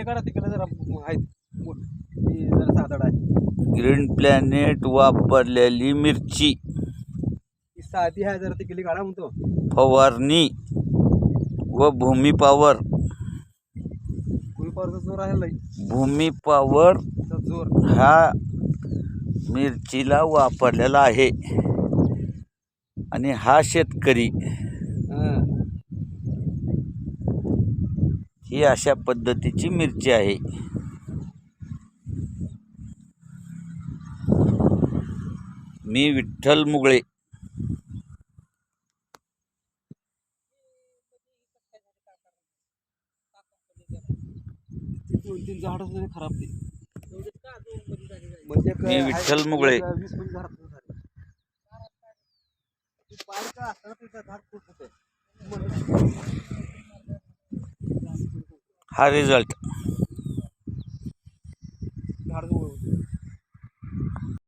तिकडे काढा, तिकडे जरा आहेत ती जरा साधाड आहे. ग्रीन प्लॅनेट वापरलेली मिरची ती साधी आहे, जरा तिकडे काढा म्हणतो. फवारणी व भूमी पॉवर. भूमिपावरचा जोर आहे लई. भूमी पॉवर जोर हा मिरचीला वापरलेला आहे आणि हा शेतकरी ही अशा पद्धतीची मिरची आहे. मी विठ्ठल मुगळे. दोन तीन झाड खराब ते मी विठ्ठल मुगळे. 20 झाड हा रिझल्ट. झाड